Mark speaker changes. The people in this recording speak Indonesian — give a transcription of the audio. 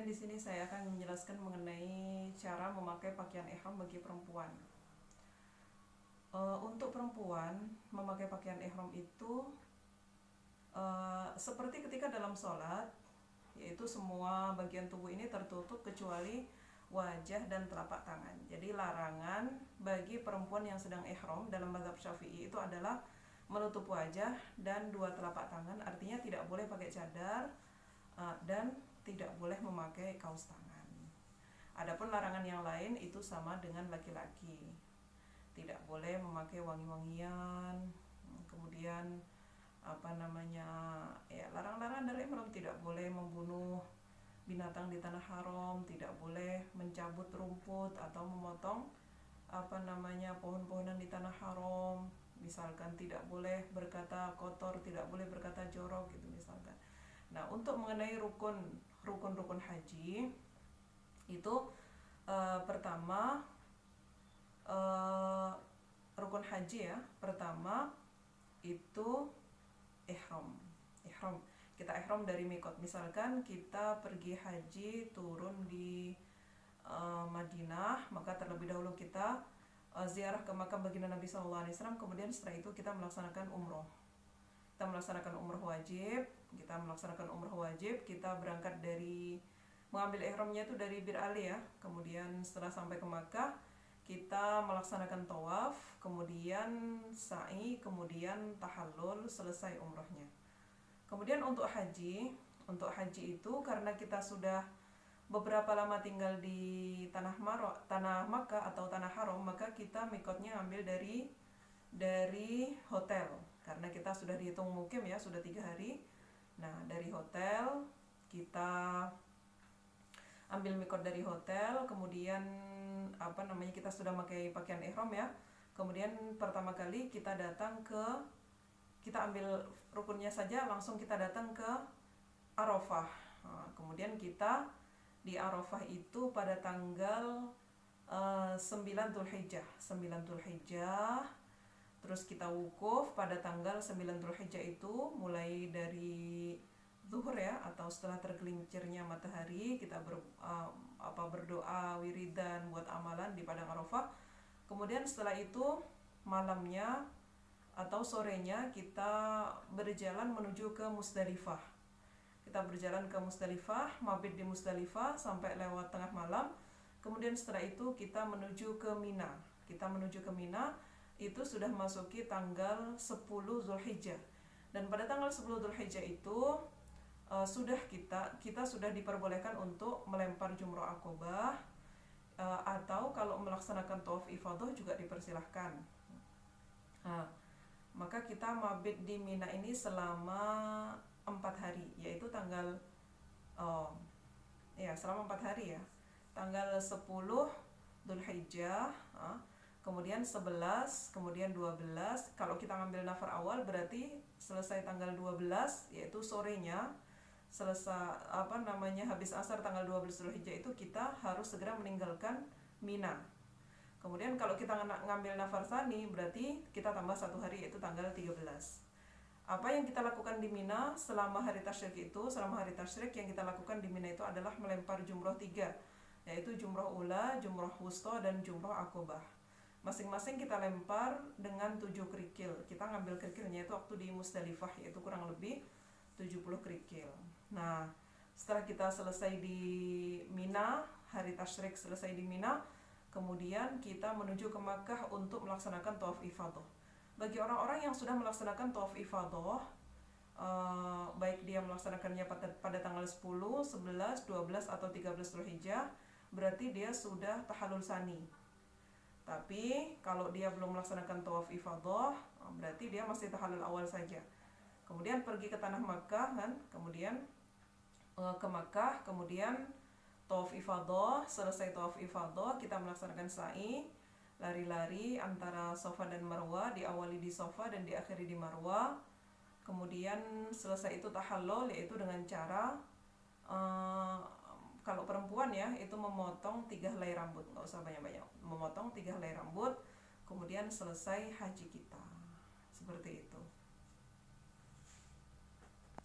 Speaker 1: Kemudian di sini saya akan menjelaskan mengenai cara memakai pakaian ihram bagi perempuan. Untuk perempuan memakai pakaian ihram itu seperti ketika dalam sholat, yaitu semua bagian tubuh ini tertutup kecuali wajah dan telapak tangan. Jadi larangan bagi perempuan yang sedang ihram dalam mazhab Syafi'i itu adalah menutup wajah dan dua telapak tangan. Artinya tidak boleh pakai cadar dan tidak boleh memakai kaos tangan. Adapun larangan yang lain itu sama dengan laki-laki. Tidak boleh memakai wangi-wangian, kemudian larang-larangan dari ihram, tidak boleh membunuh binatang di tanah haram, tidak boleh mencabut rumput atau memotong pohon-pohonan di tanah haram, misalkan tidak boleh berkata kotor, tidak boleh berkata jorok gitu misalkan. Nah, untuk mengenai rukun haji itu pertama rukun haji ya, pertama itu ihram. Kita ihram dari mikot. Misalkan kita pergi haji turun di Madinah, maka terlebih dahulu kita ziarah ke makam baginda Nabi SAW. Kemudian setelah itu kita melaksanakan umroh. Kita melaksanakan umroh wajib. Kita berangkat dari mengambil ihramnya itu dari Bir Ali ya. Kemudian setelah sampai ke Makkah, kita melaksanakan tawaf, kemudian sa'i, kemudian tahallul, selesai umrohnya. Kemudian untuk haji itu karena kita sudah beberapa lama tinggal di tanah Makkah atau tanah haram, maka kita mikotnya ambil dari hotel, karena kita sudah dihitung mukim ya, sudah 3 hari. Nah, dari hotel kita ambil mikot dari hotel, kemudian kita sudah pakai pakaian ihram ya. Kemudian pertama kali kita ambil rukunnya saja, langsung kita datang ke Arafah. Nah, kemudian kita di Arafah itu pada tanggal 9 Dzulhijjah. Terus kita wukuf pada tanggal 9 Dzulhijjah itu mulai dari zuhur ya, atau setelah tergelincirnya matahari, kita berdoa, wiridan, buat amalan di padang Arafah. Kemudian setelah itu malamnya atau sorenya kita berjalan menuju ke Musdalifah. Mabit di Musdalifah sampai lewat tengah malam. Kemudian setelah itu kita menuju ke Mina. Itu sudah masuki tanggal 10 Dzulhijjah. Dan pada tanggal 10 Dzulhijjah itu kita sudah diperbolehkan untuk melempar jumroh akobah, atau kalau melaksanakan tawaf ifadah juga dipersilahkan. Maka kita mabit di Mina ini selama 4 hari, yaitu selama 4 hari ya. Tanggal 10 Dzulhijjah, kemudian 11, kemudian 12. Kalau kita ngambil nafar awal berarti selesai tanggal 12, yaitu sorenya. Habis asar tanggal 12 Dzulhijjah itu kita harus segera meninggalkan Mina. Kemudian kalau kita ngambil nafar tsani berarti kita tambah 1 hari, yaitu tanggal 13. Apa yang kita lakukan di Mina selama hari tasyrik yang kita lakukan di Mina itu adalah melempar jumroh 3, yaitu jumroh ula, jumroh wusta, dan jumroh akobah. Masing-masing kita lempar dengan 7 kerikil. Kita ngambil kerikilnya itu waktu di Musdalifah, yaitu kurang lebih 70 kerikil. Nah, setelah kita selesai di Mina, hari tasyrik selesai di Mina, kemudian kita menuju ke Makkah untuk melaksanakan tawaf ifadah. Bagi orang-orang yang sudah melaksanakan tawaf ifadah, baik dia melaksanakannya pada tanggal 10, 11, 12 atau 13 Dzulhijjah, berarti dia sudah tahallul tsani. Tapi kalau dia belum melaksanakan tawaf ifadah, berarti dia masih tahallul awal saja. Kemudian pergi ke tanah Makkah kan, kemudian ke Makkah, kemudian tawaf ifadah. Selesai tawaf ifadah, kita melaksanakan sa'i, lari-lari antara Safa dan Marwa, diawali di Safa dan diakhiri di Marwa. Kemudian selesai itu tahallul, yaitu dengan cara kalau perempuan ya, itu memotong 3 helai rambut, nggak usah banyak-banyak, memotong 3 helai rambut. Kemudian selesai haji kita, seperti itu.